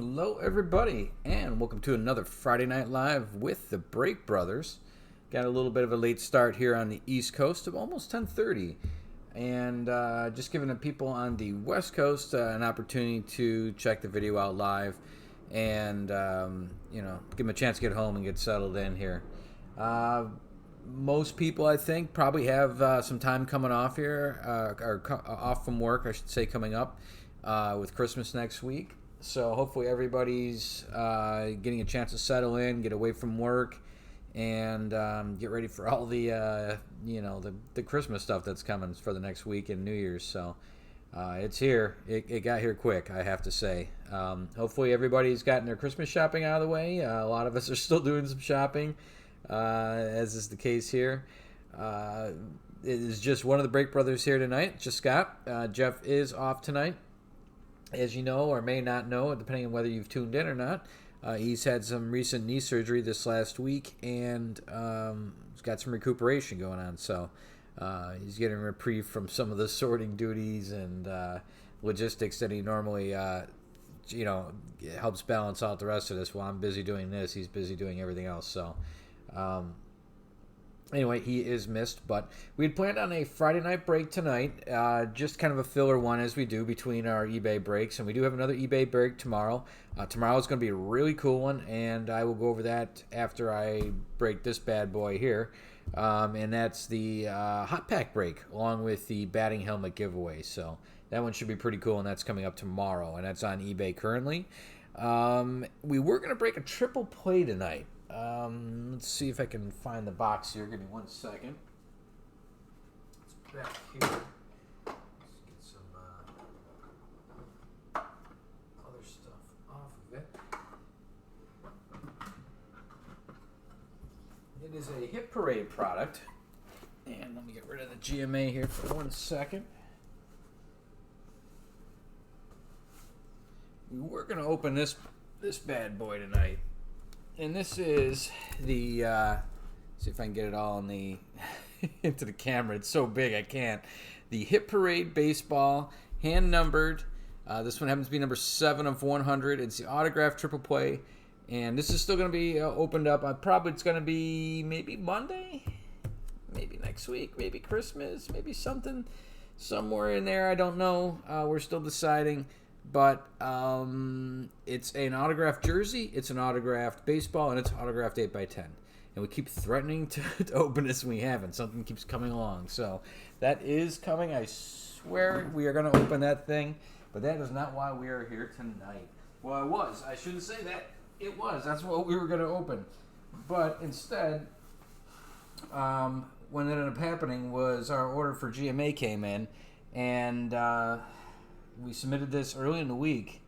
Hello, everybody, and welcome to another Friday Night Live with the Break Brothers. Got a little bit of a late start here on the East Coast of almost 10:30, and just giving the people on the West Coast an opportunity to check the video out live, and give them a chance to get home and get settled in here. Most people, I think, probably have some time coming off here, off from work, I should say, coming up with Christmas next week. So hopefully everybody's getting a chance to settle in, get away from work, and get ready for all the Christmas stuff that's coming for the next week and New Year's. So it's here. It got here quick, I have to say. Hopefully everybody's gotten their Christmas shopping out of the way. A lot of us are still doing some shopping, as is the case here. It is just one of the Break Brothers here tonight, just Scott. Jeff is off tonight. As you know, or may not know, depending on whether you've tuned in or not, he's had some recent knee surgery this last week, and he's got some recuperation going on. So he's getting a reprieve from some of the sorting duties and logistics that he normally, helps balance out the rest of this. While I'm busy doing this, he's busy doing everything else. So anyway, he is missed, but we had planned on a Friday night break tonight, just kind of a filler one as we do between our eBay breaks, and we do have another eBay break tomorrow. Tomorrow is going to be a really cool one, and I will go over that after I break this bad boy here, and that's the hot pack break, along with the batting helmet giveaway. So that one should be pretty cool, and that's coming up tomorrow, and that's on eBay currently. We were going to break a triple play tonight. Let's see if I can find the box here. Give me 1 second. It's back here. Let's get some other stuff off of it. It is a Hit Parade product. And let me get rid of the GMA here for 1 second. We were going to open this bad boy tonight. And this is the, see if I can get it all in the into the camera. It's so big I can't. The Hit Parade baseball, hand numbered. This one happens to be number 7 of 100. It's the autographed triple play, and this is still going to be opened up. It's going to be maybe Monday, maybe next week, maybe Christmas, maybe something somewhere in there. I don't know. We're still deciding. But it's an autographed jersey, it's an autographed baseball, and it's autographed 8x10. And we keep threatening to open this and we haven't. Something keeps coming along. So that is coming. I swear we are going to open that thing. But that is not why we are here tonight. Well, I shouldn't say that. It was. That's what we were going to open. But instead, what ended up happening was our order for GMA came in. And we submitted this early in the week,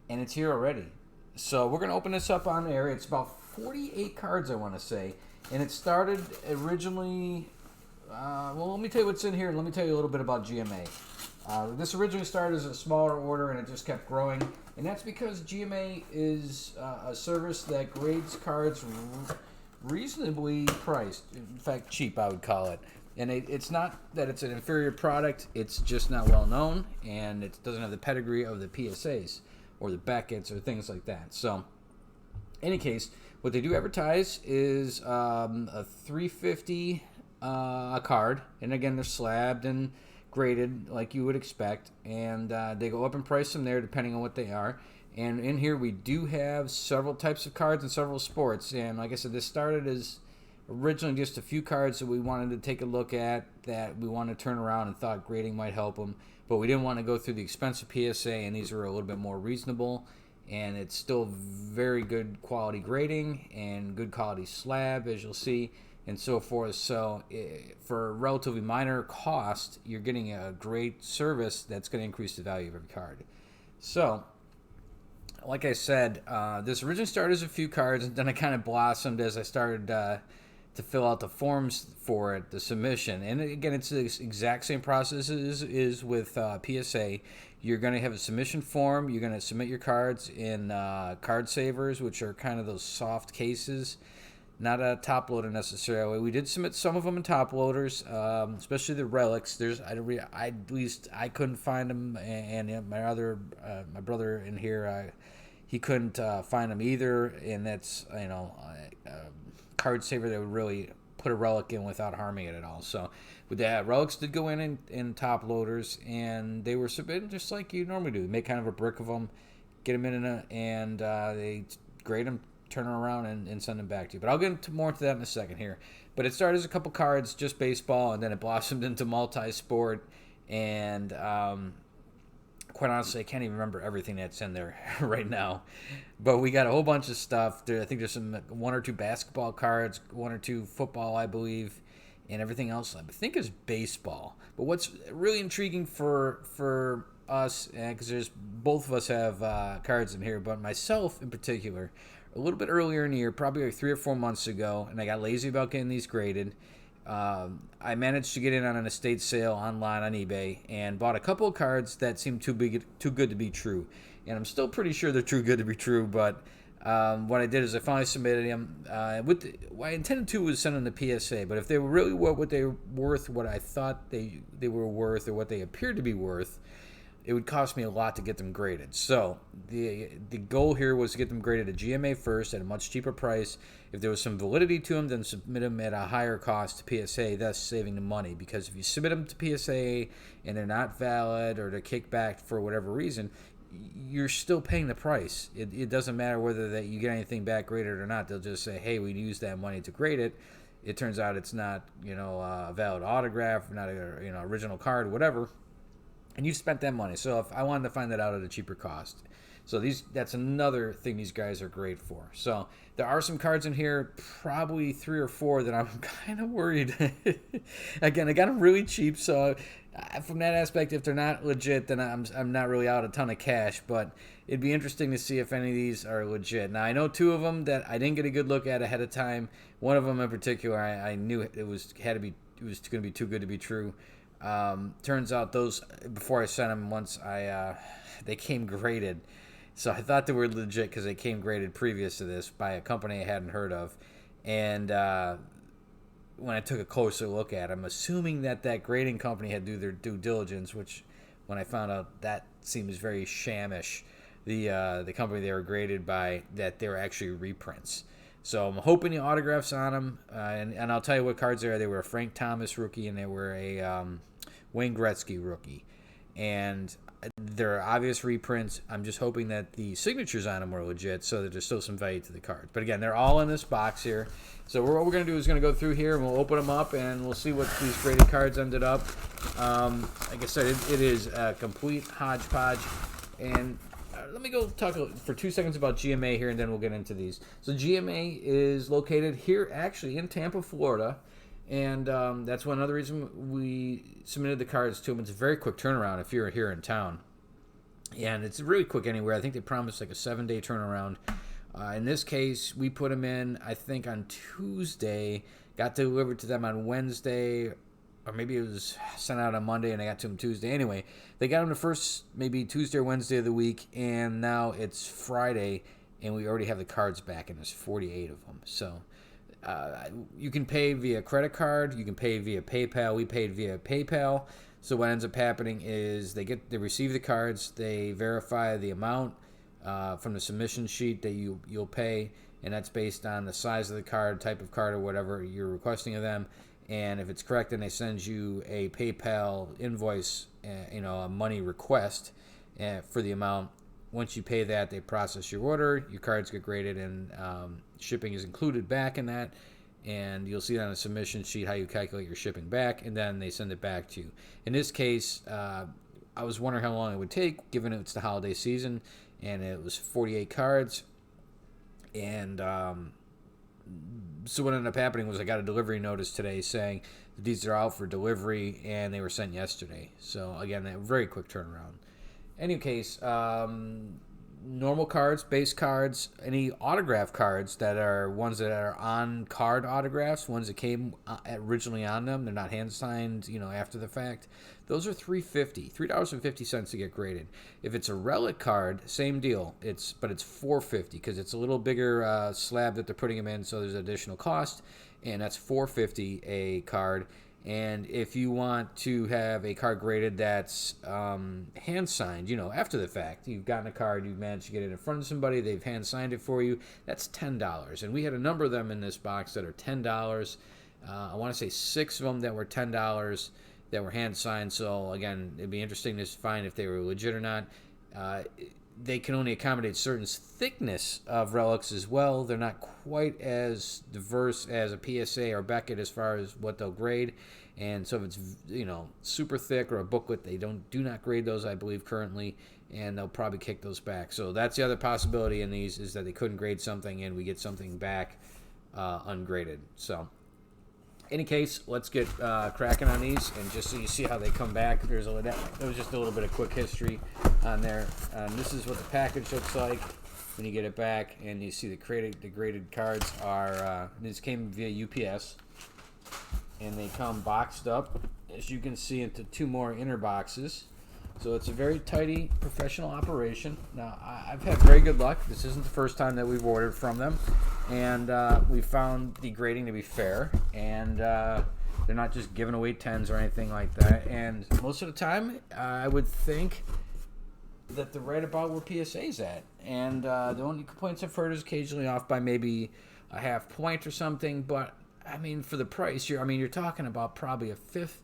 and it's here already. So we're going to open this up on air. It's about 48 cards, I want to say. And it started originally... let me tell you what's in here, and let me tell you a little bit about GMA. This originally started as a smaller order, and it just kept growing. And that's because GMA is a service that grades cards reasonably priced. In fact, cheap, I would call it. And it's not that it's an inferior product, it's just not well known, and it doesn't have the pedigree of the PSAs or the Beckett's or things like that. So, in any case, what they do advertise is a $350 a card, and again, they're slabbed and graded like you would expect, and they go up in price from there depending on what they are. And in here, we do have several types of cards and several sports, and like I said, this started as originally just a few cards that we wanted to take a look at, that we wanted to turn around and thought grading might help them, but we didn't want to go through the expensive PSA, and these are a little bit more reasonable, and it's still very good quality grading and good quality slab, as you'll see, and so forth. So for a relatively minor cost, you're getting a great service that's going to increase the value of every card. So like I said, this originally started as a few cards, and then it kind of blossomed as I started to fill out the forms for it, the submission. And again, it's the exact same process as with PSA. You're going to have a submission form. You're going to submit your cards in card savers, which are kind of those soft cases, not a top loader necessarily. We did submit some of them in top loaders, especially the relics. At least I couldn't find them, and my brother in here, he couldn't find them either, and that's card saver that would really put a relic in without harming it at all. So with that, relics did go in top loaders, and they were submitted just like you normally do. Make kind of a brick of them, get them and they grade them, turn them around, and send them back to you. But I'll get into more into that in a second here. But it started as a couple cards, just baseball, and then it blossomed into multi-sport, and quite honestly, I can't even remember everything that's in there right now. But we got a whole bunch of stuff. I think there's some 1 or 2 basketball cards, 1 or 2 football, I believe, and everything else I think is baseball. But what's really intriguing for us, because there's both of us have cards in here, but myself in particular, a little bit earlier in the year, probably like 3 or 4 months ago, and I got lazy about getting these graded. I managed to get in on an estate sale online on eBay and bought a couple of cards that seemed too good to be true. And I'm still pretty sure they're too good to be true, but what I did is I finally submitted them. What I intended to was send them to PSA, but if they were really what they were worth, what I thought they were worth, or what they appeared to be worth, it would cost me a lot to get them graded. So the goal here was to get them graded at GMA first at a much cheaper price. If there was some validity to them, then submit them at a higher cost to PSA, thus saving the money. Because if you submit them to PSA and they're not valid or they're kicked back for whatever reason, you're still paying the price. It doesn't matter whether that you get anything back graded or not. They'll just say, hey, we used that money to grade it. It turns out it's not, a valid autograph, not a, original card, whatever. And you've spent that money. So if I wanted to find that out at a cheaper cost. So that's another thing these guys are great for. So there are some cards in here, probably 3 or 4 that I'm kind of worried. Again, I got them really cheap. So from that aspect, if they're not legit, then I'm not really out a ton of cash. But it'd be interesting to see if any of these are legit. Now, I know 2 of them that I didn't get a good look at ahead of time. One of them in particular, I knew it was going to be too good to be true. Turns out those, before I sent them, once they came graded. So I thought they were legit because they came graded previous to this by a company I hadn't heard of. And when I took a closer look at them, assuming that grading company had do their due diligence, which when I found out that seems very shamish, the company they were graded by, that they were actually reprints. So I'm hoping the autographs on them, and I'll tell you what cards they are. They were a Frank Thomas rookie, and they were a Wayne Gretzky rookie. And they're obvious reprints. I'm just hoping that the signatures on them were legit, so that there's still some value to the cards. But again, they're all in this box here. So what we're going to do is going to go through here, and we'll open them up, and we'll see what these graded cards ended up. Like I said, it is a complete hodgepodge. And let me go talk for 2 seconds about GMA here, and then we'll get into these. So GMA is located here, actually, in Tampa, Florida. And that's one other reason we submitted the cards to them. It's a very quick turnaround if you're here in town. And it's really quick anywhere. I think they promised like a 7-day turnaround. In this case, we put them in, I think, on Tuesday. Got delivered to them on Wednesday. Or maybe it was sent out on Monday and I got to them Tuesday. Anyway, they got them the first maybe Tuesday or Wednesday of the week. And now it's Friday. And we already have the cards back. And there's 48 of them. So you can pay via credit card. You can pay via PayPal. We paid via PayPal. So what ends up happening is they receive the cards. They verify the amount from the submission sheet that you'll pay. And that's based on the size of the card, type of card, or whatever you're requesting of them. And if it's correct, then they send you a PayPal invoice, a money request for the amount. Once you pay that, they process your order. Your cards get graded, and shipping is included back in that. And you'll see on a submission sheet how you calculate your shipping back, and then they send it back to you. In this case, I was wondering how long it would take, given it's the holiday season, and it was 48 cards. And so what ended up happening was I got a delivery notice today saying that these are out for delivery, and they were sent yesterday. So again, a very quick turnaround. Any case, normal cards, base cards, any autograph cards that are ones that are on card autographs, ones that came originally on them, they're not hand signed, after the fact. Those are $3.50 to get graded. If it's a relic card, same deal. But it's $4.50 because it's a little bigger slab that they're putting them in, so there's additional cost, and that's $4.50 a card. And if you want to have a card graded that's hand signed, after the fact, you've gotten a card, you've managed to get it in front of somebody, they've hand signed it for you, that's $10. And we had a number of them in this box that are $10. I want to say 6 of them that were $10 that were hand signed. So again, it'd be interesting to find if they were legit or not. They can only accommodate certain thickness of relics as well. They're not quite as diverse as a PSA or Beckett as far as what they'll grade. And so if it's super thick or a booklet, they do not grade those, I believe, currently, and they'll probably kick those back. So that's the other possibility in these, is that they couldn't grade something and we get something back ungraded. So any case, let's get cracking on these, and just so you see how they come back, there was just a little bit of quick history on there. This is what the package looks like when you get it back, and you see the graded cards are, these came via UPS, and they come boxed up, as you can see, into 2 more inner boxes. So it's a very tidy professional operation. Now, I've had very good luck. This isn't the first time that we've ordered from them. And we found the grading to be fair. And they're not just giving away 10s or anything like that. And most of the time, I would think that they're right about where PSA's at. And the only complaints I've heard is occasionally off by maybe a half point or something. But, I mean, for the price, you're talking about probably a fifth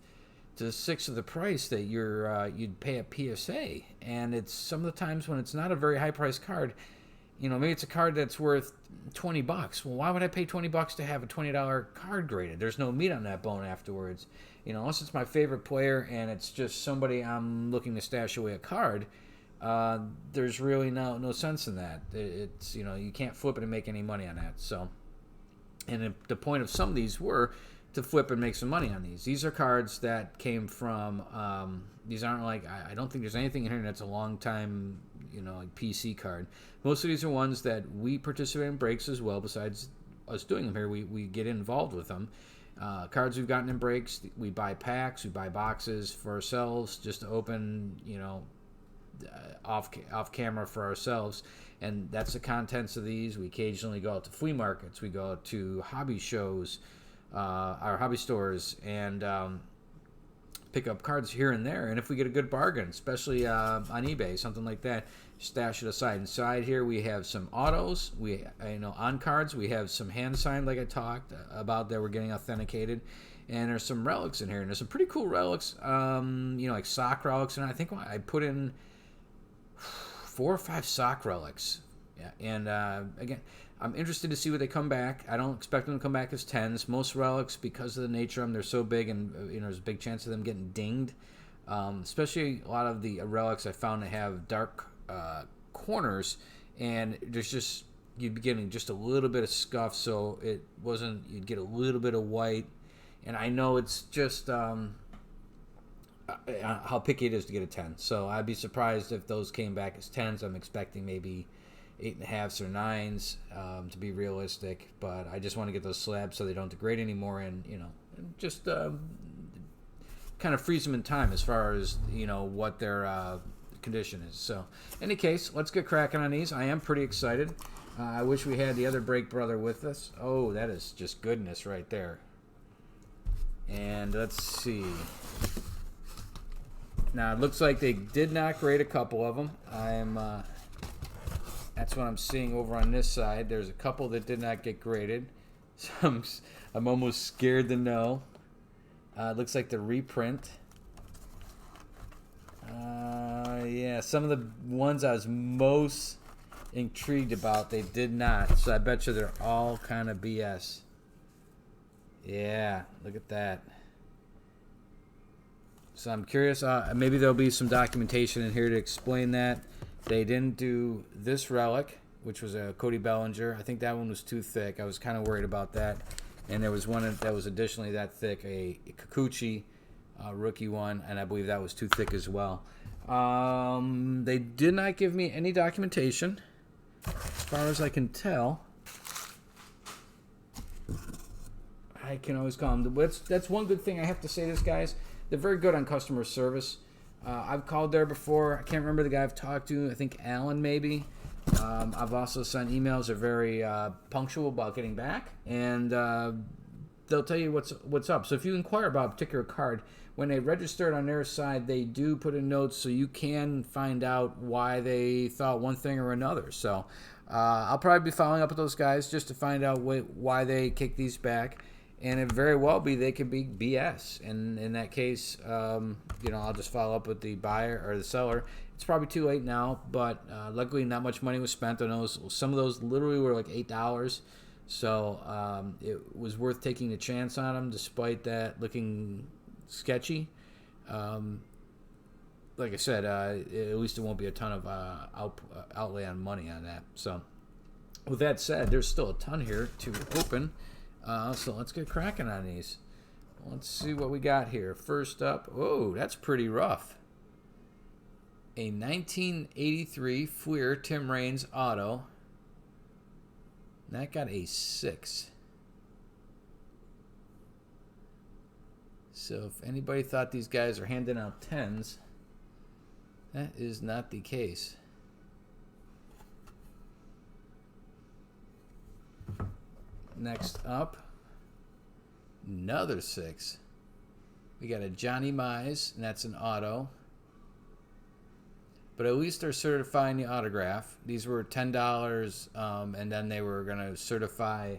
to 1/6 of the price that you'd pay at PSA. And it's some of the times when it's not a very high priced card, maybe it's a card that's worth $20. Well, why would I pay $20 to have a $20 card graded? There's no meat on that bone afterwards. Unless it's my favorite player and it's just somebody I'm looking to stash away a card, there's really no sense in that. It's you can't flip it and make any money on that. So, and the point of some of these were to flip and make some money on these. These are cards that came from, these aren't like, I don't think there's anything in here that's a long time, like PC card. Most of these are ones that we participate in breaks as well. Besides us doing them here, we get involved with them. Cards we've gotten in breaks, we buy packs, we buy boxes for ourselves just to open, off camera for ourselves. And that's the contents of these. We occasionally go out to flea markets. We go out to hobby shows, our hobby stores, and pick up cards here and there. And if we get a good bargain, especially on eBay, something like that, stash it aside. Inside here we have some autos. We on cards we have some hand signed, like I talked about, that we're getting authenticated. And there's some relics in here, and there's some pretty cool relics, like sock relics. And I think I put in 4 or 5 sock relics. Yeah, and again, I'm interested to see what they come back. I don't expect them to come back as 10s. Most relics, because of the nature of them, they're so big, and there's a big chance of them getting dinged. Especially a lot of the relics I found to have dark corners, and you'd be getting just a little bit of scuff, so it wasn't. You'd get a little bit of white, and I know it's just how picky it is to get a 10. So I'd be surprised if those came back as 10s. I'm expecting maybe 8.5s or 9s to be realistic, but I just want to get those slabs so they don't degrade anymore, and just kind of freeze them in time as far as what their condition is. So in any case, let's get cracking on these. I am pretty excited. I wish we had the other Break Brother with us. Oh, that is just goodness right there. And let's see. Now it looks like they did not grade a couple of them. That's what I'm seeing over on this side. There's a couple that did not get graded. So I'm almost scared to know. It looks like the reprint. Yeah, some of the ones I was most intrigued about, they did not. So I bet you they're all kind of BS. Yeah, look at that. So I'm curious. Maybe there'll be some documentation in here to explain that. They didn't do this relic, which was a Cody Bellinger. I think that one was too thick. I was kind of worried about that. And there was one that was additionally that thick, a Kikuchi rookie one, and I believe that was too thick as well. They did not give me any documentation, as far as I can tell. I can always call them. That's one good thing I have to say this, guys. They're very good on customer service. I've called there before. I can't remember the guy I've talked to. I think Alan maybe. I've also sent emails. They're very punctual about getting back. And they'll tell you what's up. So if you inquire about a particular card, when they register it on their side, they do put in notes so you can find out why they thought one thing or another. So I'll probably be following up with those guys just to find out why they kick these back. And it very well be they could be BS. And in that case, I'll just follow up with the buyer or the seller. It's probably too late now, but luckily not much money was spent on those. Some of those literally were like $8. So it was worth taking a chance on them despite that looking sketchy. Like I said, at least it won't be a ton of outlay on money on that. So with that said, there's still a ton here to open. So let's get cracking on these. Let's see what we got here. First up, oh, that's pretty rough. A 1983 Fleer Tim Raines auto. That got a 6. So if anybody thought these guys are handing out 10s, that is not the case. Next up, another 6. We got a Johnny Mize, and that's an auto. But at least they're certifying the autograph. These were $10, and then they were going to certify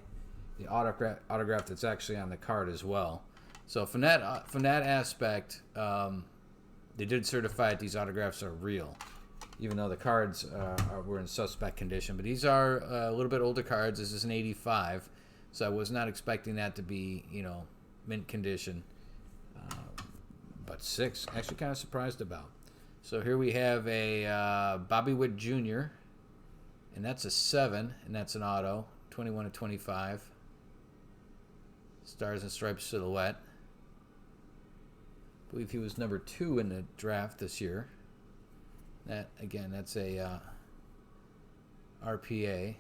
the autograph that's actually on the card as well. So from that aspect, they did certify that these autographs are real, even though the cards were in suspect condition. But these are a little bit older cards. This is an 85, so I was not expecting that to be, mint condition. But 6, actually kind of surprised about. So here we have a Bobby Witt Jr., and that's a 7, and that's an auto, 21/25. Stars and Stripes silhouette. I believe he was number 2 in the draft this year. That, again, that's a RPA.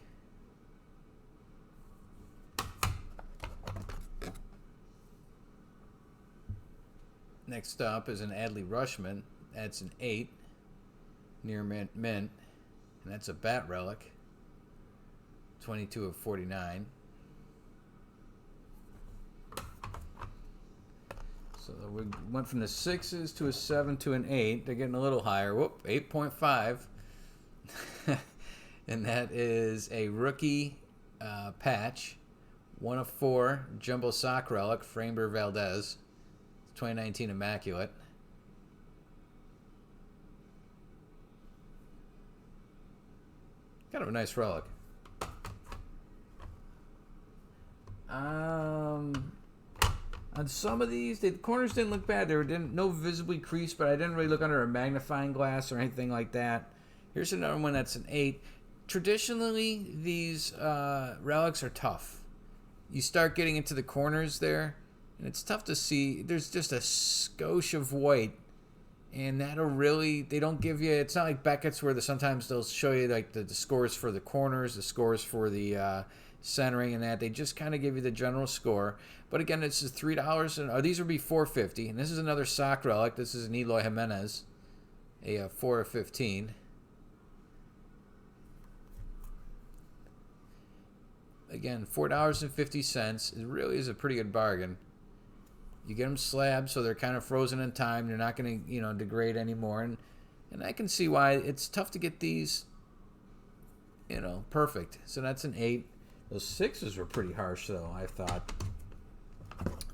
Next up is an Adley Rushman. That's an 8, near mint, and that's a bat relic, 22/49. So we went from the 6s to a 7 to an 8. They're getting a little higher. Whoop, 8.5. And that is a rookie patch, 1/4 jumbo sock relic, Framber Valdez, 2019 Immaculate. Kind of a nice relic. On some of these, the corners didn't look bad. There were no visibly creased, but I didn't really look under a magnifying glass or anything like that. Here's another one that's an 8. Traditionally, these relics are tough. You start getting into the corners there, and it's tough to see. There's just a skosh of white. And that'll really, they don't give you, it's not like Beckett's where sometimes they'll show you like the scores for the corners, the scores for the centering and that. They just kind of give you the general score. But again, this is $3, and these would be $4.50. And this is another sock relic. This is an Eloy Jimenez, a 4/15. Again, $4.50. It really is a pretty good bargain. You get them slabs, so they're kind of frozen in time. They're not going to, degrade anymore. And I can see why it's tough to get these, perfect. So that's an 8. Those 6s were pretty harsh, though, I thought.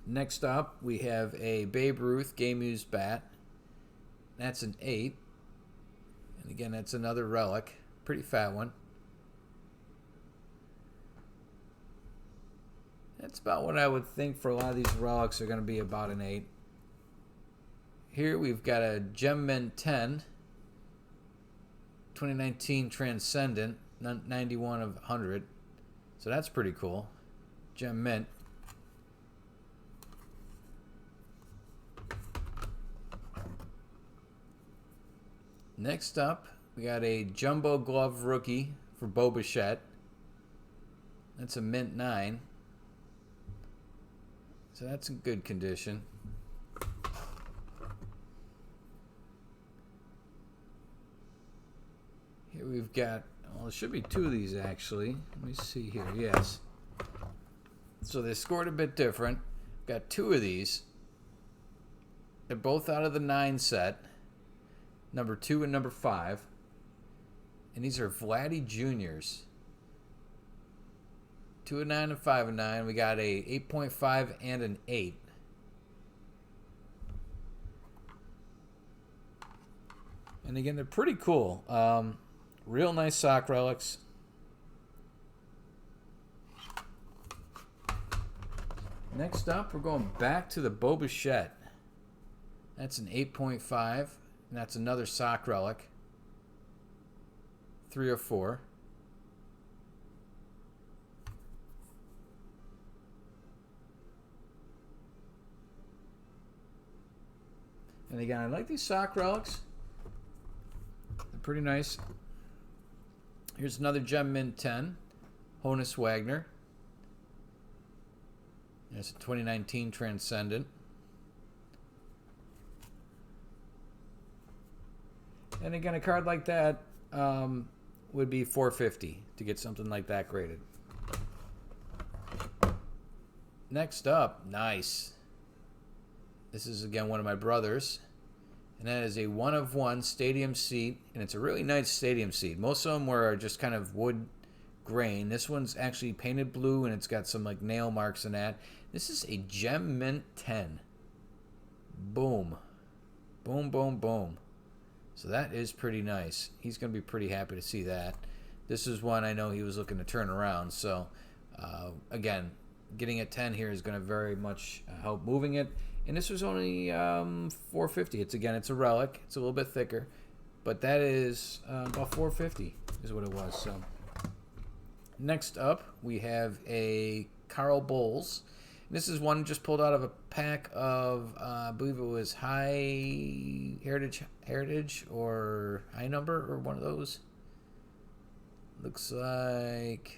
Next up, we have a Babe Ruth game used bat. That's an 8. And again, that's another relic. Pretty fat one. That's about what I would think for a lot of these relics are going to be about an 8. Here we've got a Gem Mint 10, 2019 Transcendent, 91/100. So that's pretty cool. Gem Mint. Next up, we got a Jumbo Glove Rookie for Bo Bichette. That's a Mint 9. So that's in good condition. Here we've got, well, there should be 2 of these actually. Let me see here. Yes. So they scored a bit different. Got two of these. They're both out of the 9 set. Number 2 and number 5. And these are Vladdy Juniors. 2 and 9 and 5 and 9. We got a 8.5 and an 8. And again, they're pretty cool. Real nice sock relics. Next up, we're going back to the Bo Bichette. That's an 8.5. And that's another sock relic. 304. And again, I like these sock relics. They're pretty nice. Here's another Gem Mint 10. Honus Wagner. There's a 2019 Transcendent. And again, a card like that would be $450 to get something like that graded. Next up, nice. This is again one of my brothers, and that is a 1/1 stadium seat, and it's a really nice stadium seat. Most of them were just kind of wood grain. This one's actually painted blue, and it's got some like nail marks in that. This is a Gem Mint 10. Boom. Boom, boom, boom. So that is pretty nice. He's going to be pretty happy to see that. This is one I know he was looking to turn around. So, again, getting a 10 here is going to very much help moving it. And this was only $450. It's a relic. It's a little bit thicker. But that is about $450 is what it was. So next up, we have a Carl Bowles. This is one just pulled out of a pack of, I believe it was High Heritage or High Number or one of those. Looks like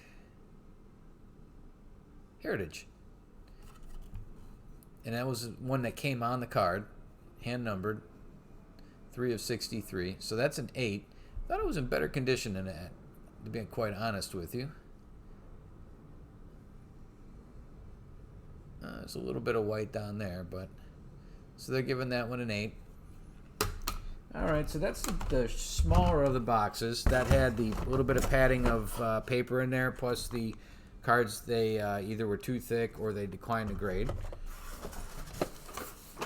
Heritage. And that was one that came on the card, hand numbered, 3 of 63. So that's an 8. Thought it was in better condition than that, to be quite honest with you. There's a little bit of white down there, but so they're giving that one an 8. All right, so that's the smaller of the boxes that had the little bit of padding of paper in there, plus the cards they either were too thick or they declined to grade.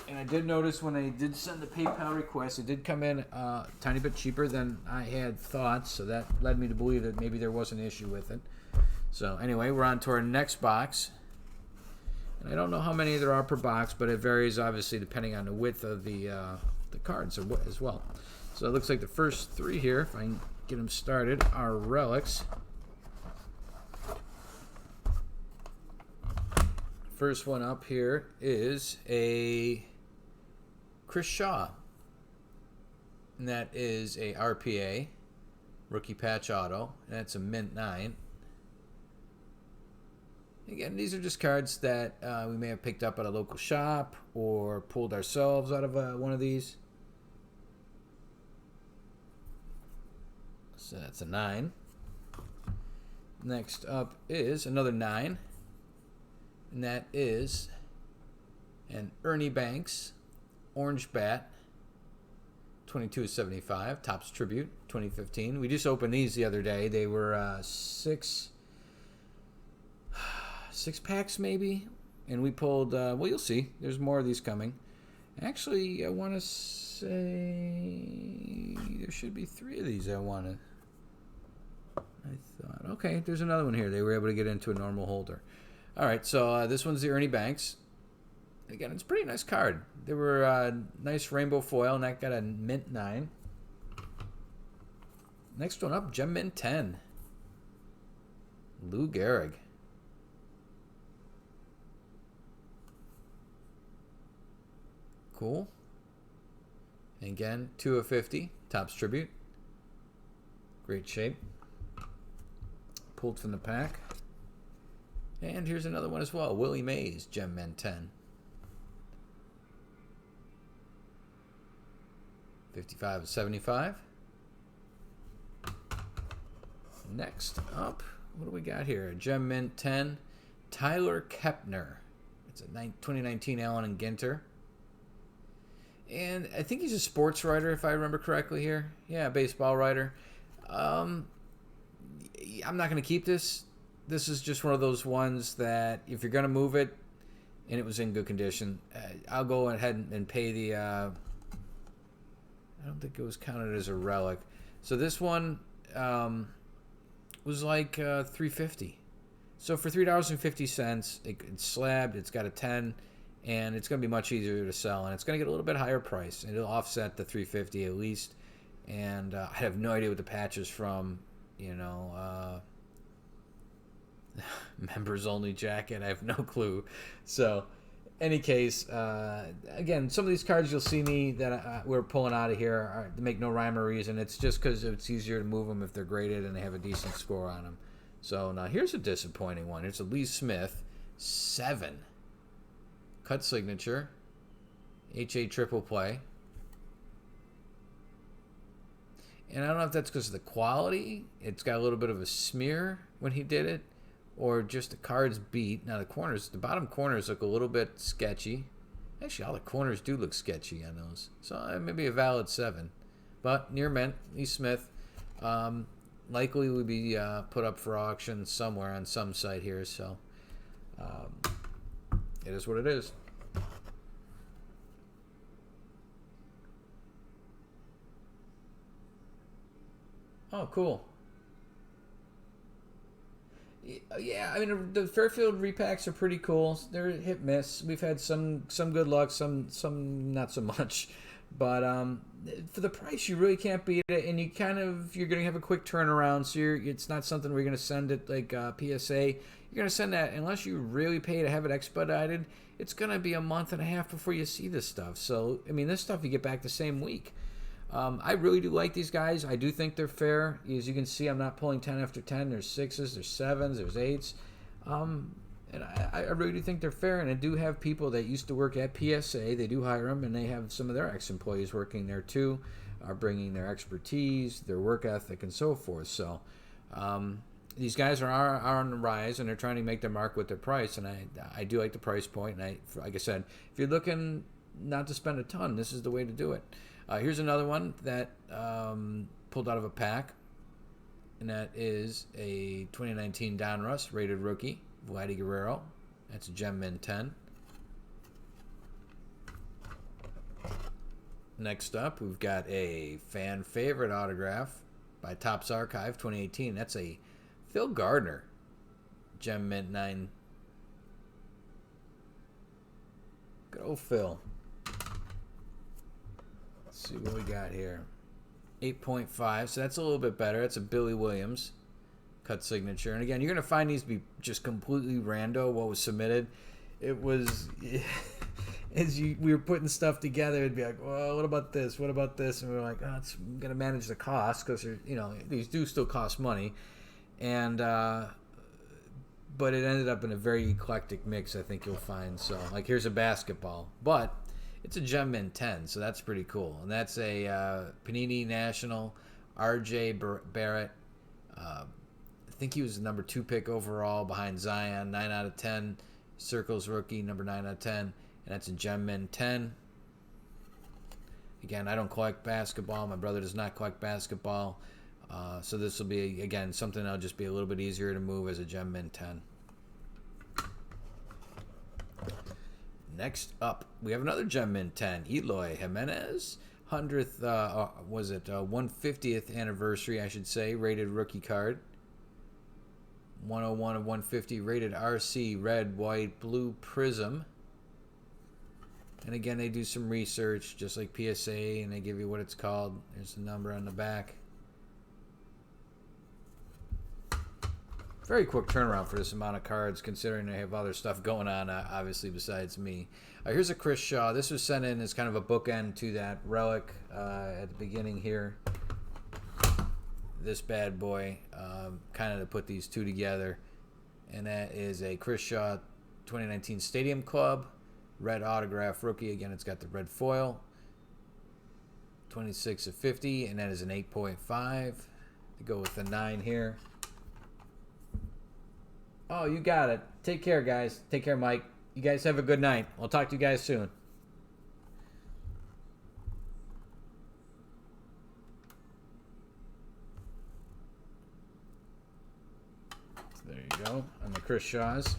And I did notice when I did send the PayPal request, it did come in a tiny bit cheaper than I had thought, so that led me to believe that maybe there was an issue with it. So anyway, we're on to our next box. And I don't know how many there are per box, but it varies obviously depending on the width of the cards as well. So it looks like the first 3 here, if I can get them started, are relics. First one up here is a Chris Shaw. And that is a RPA, rookie patch auto. And that's a Mint 9. Again, these are just cards that we may have picked up at a local shop or pulled ourselves out of one of these. So that's a 9. Next up is another 9. And that is an Ernie Banks Orange Bat 22/75 Topps Tribute 2015. We just opened these the other day. They were 6 packs maybe, and we pulled well, you'll see there's more of these coming. Actually, I want to say there should be 3 of these. I thought, okay, there's another one here. They were able to get into a normal holder. All right, so this one's the Ernie Banks. Again, it's a pretty nice card. They were nice rainbow foil, and that got a Mint 9. Next one up, Gem Mint 10. Lou Gehrig. Cool. And again, 2 of 50, Topps Tribute. Great shape. Pulled from the pack. And here's another one as well. Willie Mays, Gem Mint 10. 55 of 75. Next up, what do we got here? Gem Mint 10, Tyler Kepner. It's a 2019 Allen and Ginter. And I think he's a sports writer, if I remember correctly here. Yeah, baseball writer. I'm not going to keep this. This is just one of those ones that if you're going to move it and it was in good condition, I'll go ahead and pay the... I don't think it was counted as a relic. So this one was like $3.50. So for $3.50, it's slabbed, it's got a 10, and it's going to be much easier to sell, and it's going to get a little bit higher price, and it'll offset the $3.50 at least. And I have no idea what the patch is from, members only jacket. I have no clue. So, any case, again, some of these cards you'll see me that we're pulling out of here are, to make no rhyme or reason. It's just because it's easier to move them if they're graded and they have a decent score on them. So now here's a disappointing one. It's a Lee Smith 7 cut signature, HA triple play. And I don't know if that's because of the quality. It's got a little bit of a smear when he did it, or just the cards beat. Now the bottom corners look a little bit sketchy. Actually, all the corners do look sketchy on those. So maybe a valid 7. But near mint, Lee Smith. Likely will be put up for auction somewhere on some site here. So it is what it is. Oh, cool. Yeah, I mean the Fairfield repacks are pretty cool. They're hit miss. We've had some good luck, some not so much. But for the price, you really can't beat it, and you're gonna have a quick turnaround. So it's not something we're gonna send it like PSA. You're gonna send that unless you really pay to have it expedited. It's gonna be a month and a half before you see this stuff. So I mean, this stuff you get back the same week. I really do like these guys. I do think they're fair. As you can see, I'm not pulling 10 after 10. There's 6s, there's 7s, there's 8s. And I really do think they're fair. And I do have people that used to work at PSA. They do hire them, and they have some of their ex-employees working there too, bringing their expertise, their work ethic, and so forth. So these guys are on the rise, and they're trying to make their mark with their price. And I do like the price point. And like I said, if you're looking not to spend a ton, this is the way to do it. Here's another one that pulled out of a pack, and that is a 2019 Donruss rated rookie, Vladdy Guerrero. That's a Gem Mint 10. Next up, we've got a fan favorite autograph by Topps Archive 2018. That's a Phil Gardner, Gem Mint 9. Good old Phil. See what we got here. 8.5, so that's a little bit better. That's a Billy Williams cut signature. And again, you're going to find these be just completely rando what was submitted. It was, we were putting stuff together, it'd be like, well, what about this? What about this? And we were like, oh, it's going to manage the cost because, these do still cost money. And, but it ended up in a very eclectic mix, I think you'll find. So, like, here's a basketball. But it's a Gem Mint 10, so that's pretty cool. And that's a Panini National R.J. Barrett. I think he was the number 2 pick overall behind Zion. 9 out of 10. Circles rookie, number 9 out of 10. And that's a Gem Mint 10. Again, I don't collect basketball. My brother does not collect basketball. So this will be, again, something that'll just be a little bit easier to move as a Gem Mint 10. Next up, we have another Gem Mint 10, Eloy Jimenez, 150th anniversary, I should say, rated rookie card. 101 of 150, rated RC, red, white, blue prism. And again, they do some research, just like PSA, and they give you what it's called. There's the number on the back. Very quick turnaround for this amount of cards, considering they have other stuff going on, obviously, besides me. Here's a Chris Shaw. This was sent in as kind of a bookend to that relic at the beginning here. This bad boy, kind of to put these two together. And that is a Chris Shaw 2019 Stadium Club, red autograph rookie. Again, it's got the red foil. 26 of 50, and that is an 8.5. To go with the 9 here. Oh, you got it. Take care, guys. Take care, Mike. You guys have a good night. I'll talk to you guys soon. There you go. On the Chris Shaw's.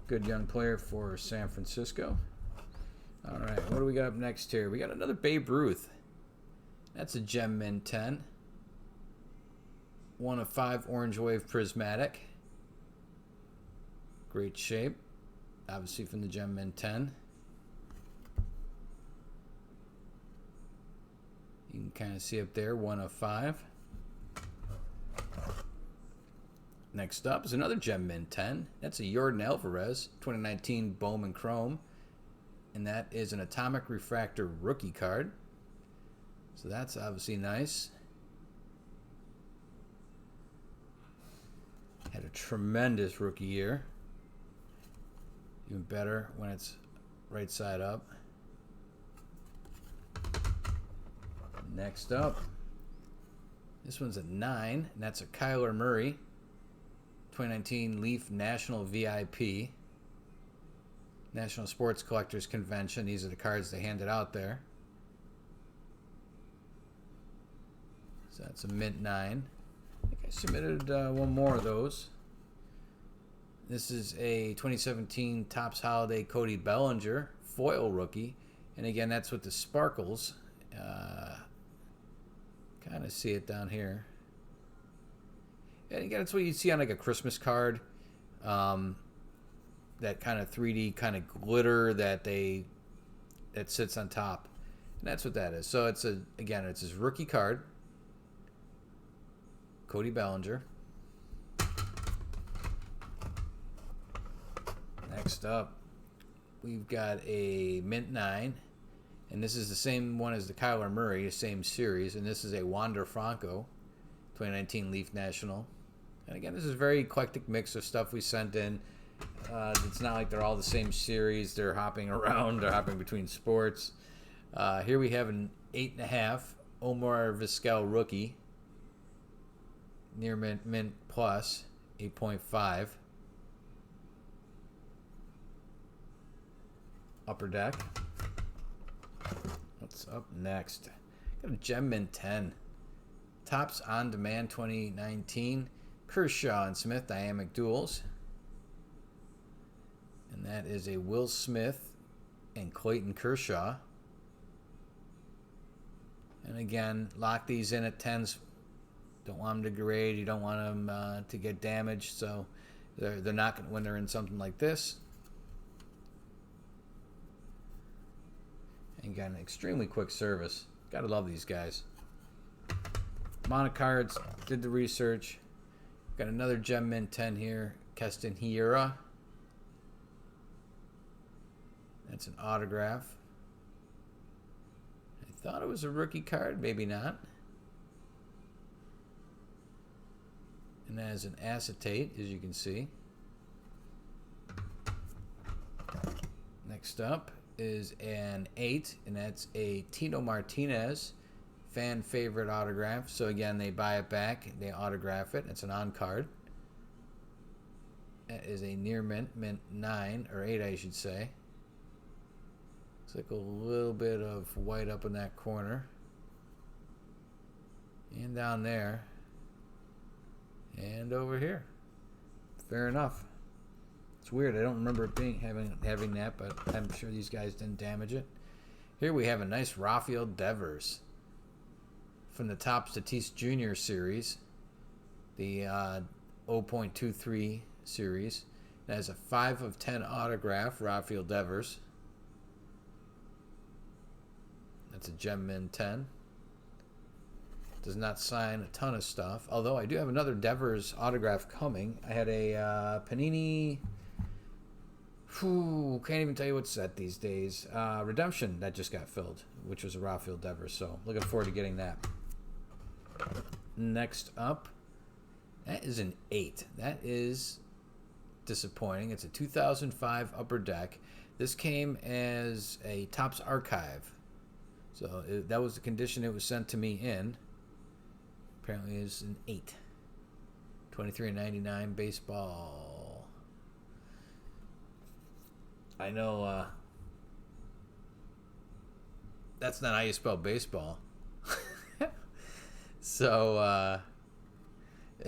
Good young player for San Francisco. All right, what do we got up next here? We got another Babe Ruth. That's a Gem Mint 10. 1 of 5 Orange Wave Prismatic. Great shape. Obviously from the Gem Mint 10. You can kind of see up there, 1 of 5. Next up is another Gem Mint 10. That's a Jordan Alvarez 2019 Bowman Chrome. And that is an Atomic Refractor rookie card. So that's obviously nice. Had a tremendous rookie year. Even better when it's right side up. Next up, this one's a 9, and that's a Kyler Murray 2019 Leaf National VIP. National Sports Collectors Convention. These are the cards they handed out there. So that's a mint 9. I think I submitted one more of those. This is a 2017 Topps Holiday Cody Bellinger foil rookie. And again, that's with the sparkles. Kind of see it down here. And again, it's what you see on like a Christmas card. That kind of 3D kind of glitter that sits on top. And that's what that is. So it's it's his rookie card. Cody Bellinger. Next up, we've got a mint 9. And this is the same one as the Kyler Murray, the same series. And this is a Wander Franco 2019 Leaf National. And again, this is a very eclectic mix of stuff we sent in. It's not like they're all the same series. They're hopping around. They're hopping between sports. Here we have an 8.5 Omar Vizquel rookie. Near mint plus 8.5. Upper deck. What's up next? Got a Gem Mint 10. Topps On Demand 2019. Kershaw and Smith Dynamic Duels. And that is a Will Smith and Clayton Kershaw. And again, lock these in at 10s. Don't want them to grade. You don't want them to get damaged. So they're not going when they're in something like this. And again, extremely quick service. Gotta love these guys. Amount of cards. Did the research. Got another Gem Mint 10 here. Keston Hiura. That's an autograph. I thought it was a rookie card. Maybe not. And that is an acetate, as you can see. Next up is an 8, and that's a Tino Martinez fan favorite autograph. So again, they buy it back, they autograph it. It's an on card. That is a near mint 9 or 8, I should say. It's like a little bit of white up in that corner, and down there, and over here. Fair enough. It's weird. I don't remember it having that, but I'm sure these guys didn't damage it. Here we have a nice Rafael Devers from the Topps Tatis Jr. series, the 0.23 series. That has a 5 of 10 autograph, Rafael Devers. That's a Gem Mint 10. Does not sign a ton of stuff, although I do have another Devers autograph coming. I had a Panini, can't even tell you what's set these days, Redemption that just got filled, which was a Rafael Devers, so looking forward to getting that. Next up, that is an 8. That is disappointing. It's a 2005 Upper Deck. This came as a Topps Archive, so that was the condition it was sent to me in. Apparently it's an 8. $23.99 baseball. I know that's not how you spell baseball. So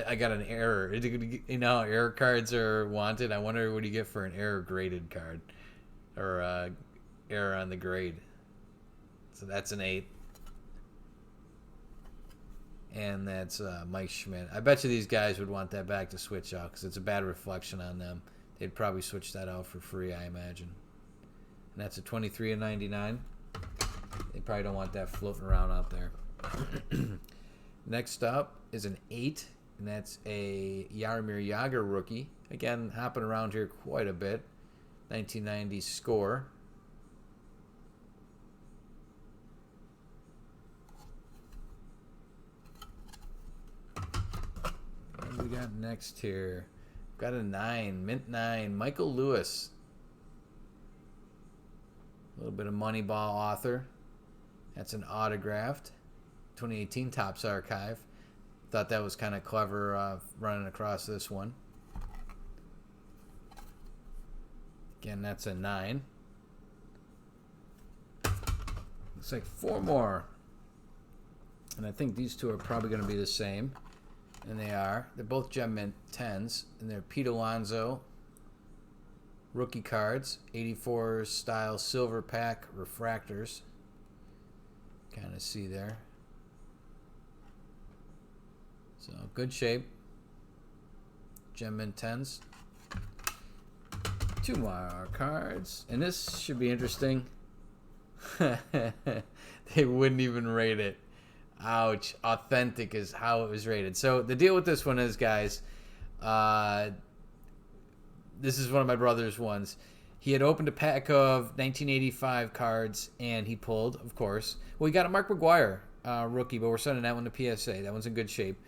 I got an error. You know, error cards are wanted. I wonder what you get for an error graded card or error on the grade. So that's an 8. And that's Mike Schmidt. I bet you these guys would want that back to switch out because it's a bad reflection on them. They'd probably switch that out for free, I imagine. And that's a 23/99. They probably don't want that floating around out there. Next up is an 8, and that's a Jaromir Jagr rookie. Again, hopping around here quite a bit. 1990 score. What do we got next here? Got a 9, mint 9, Michael Lewis. A little bit of Moneyball author. That's an autographed 2018 Topps Archive. Thought that was kind of clever running across this one. Again, that's a 9. Looks like 4 more. And I think these two are probably going to be the same. And they are. They're both Gem Mint 10s. And they're Pete Alonso rookie cards. 84 style silver pack refractors. Kind of see there. So, good shape. Gem Mint 10s. 2 more cards. And this should be interesting. They wouldn't even rate it. Ouch. Authentic is how it was rated. So the deal with this one is, guys, this is one of my brother's ones. He had opened a pack of 1985 cards, and he pulled, of course. Well, he got a Mark McGwire rookie, but we're sending that one to PSA. That one's in good shape.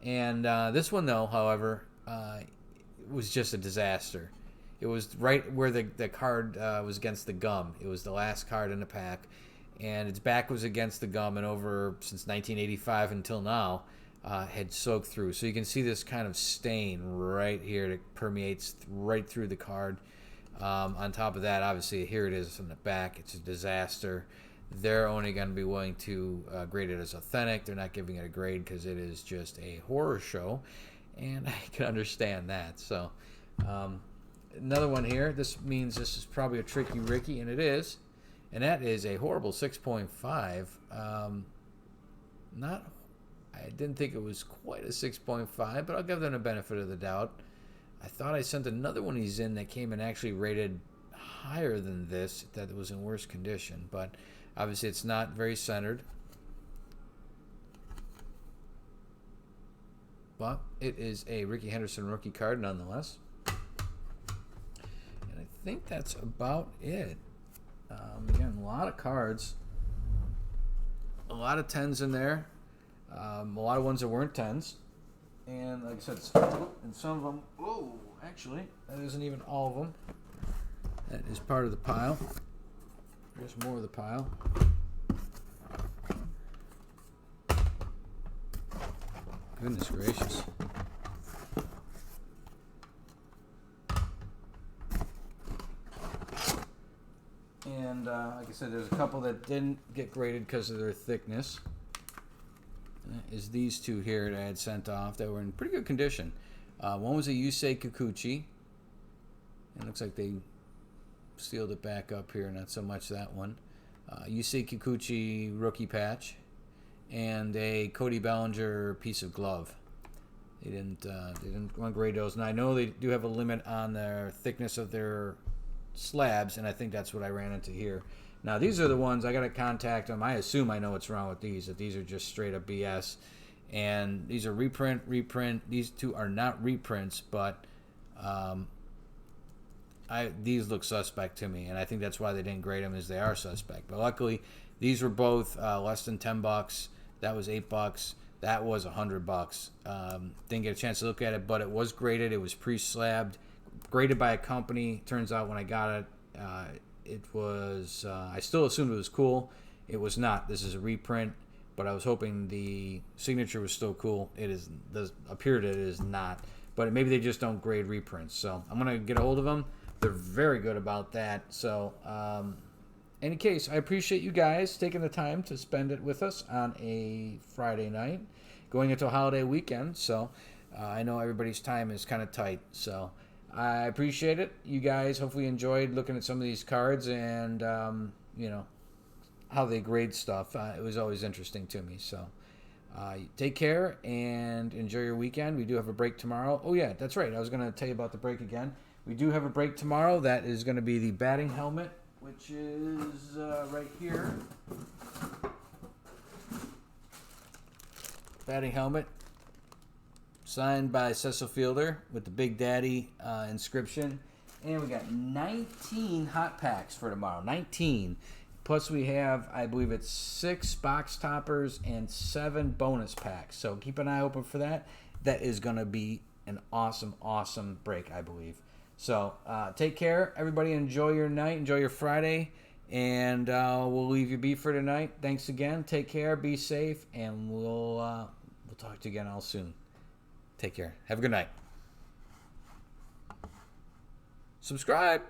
And this one, though, however, was just a disaster. It was right where the card was against the gum. It was the last card in the pack. And its back was against the gum, and over since 1985 until now, had soaked through. So you can see this kind of stain right here that permeates right through the card. On top of that, obviously, here it is in the back. It's a disaster. They're only going to be willing to grade it as authentic. They're not giving it a grade because it is just a horror show, and I can understand that. So another one here. This means this is probably a tricky Ricky, and it is. And that is a horrible 6.5. I didn't think it was quite a 6.5, but I'll give them the benefit of the doubt. I thought I sent another one he's in that came in actually rated higher than this, that it was in worse condition. But obviously it's not very centered. But it is a Ricky Henderson rookie card nonetheless. And I think that's about it. Again, a lot of cards. A lot of 10s in there. A lot of ones that weren't 10s. And like I said, and some of them... Oh, actually, that isn't even all of them. That is part of the pile. There's more of the pile. Goodness gracious. And like I said, there's a couple that didn't get graded because of their thickness. Is these two here that I had sent off that were in pretty good condition. One was a Yusei Kikuchi. It looks like they sealed it back up here, not so much that one. Yusei Kikuchi rookie patch. And a Cody Bellinger piece of glove. They didn't want to grade those. And I know they do have a limit on their thickness of their slabs, and I think that's what I ran into here. Now, these are the ones I got to contact them. I assume I know what's wrong with these, that these are just straight up BS. And these are reprint. These two are not reprints, but these look suspect to me, and I think that's why they didn't grade them, as they are suspect. But luckily, these were both less than $10. That was $8. That was $100. Didn't get a chance to look at it, but it was graded. It was pre-slabbed, graded by a company. Turns out when I got it, it was. I still assumed it was cool. It was not. This is a reprint, but I was hoping the signature was still cool. It is. Does appear that it is not. But maybe they just don't grade reprints. So I'm gonna get a hold of them. They're very good about that. So, any case, I appreciate you guys taking the time to spend it with us on a Friday night, going into a holiday weekend. So, I know everybody's time is kind of tight. So, I appreciate it. You guys hopefully enjoyed looking at some of these cards and, how they grade stuff. It was always interesting to me. So, take care and enjoy your weekend. We do have a break tomorrow. Oh, yeah, that's right. I was going to tell you about the break again. We do have a break tomorrow. That is going to be the batting helmet, which is right here. Batting helmet signed by Cecil Fielder with the Big Daddy inscription. And we got 19 hot packs for tomorrow. 19. Plus we have, I believe it's 6 box toppers and 7 bonus packs. So keep an eye open for that. That is going to be an awesome, awesome break, I believe. So take care. Everybody enjoy your night. Enjoy your Friday. And we'll leave you be for tonight. Thanks again. Take care. Be safe. And we'll talk to you again all soon. Take care. Have a good night. Subscribe.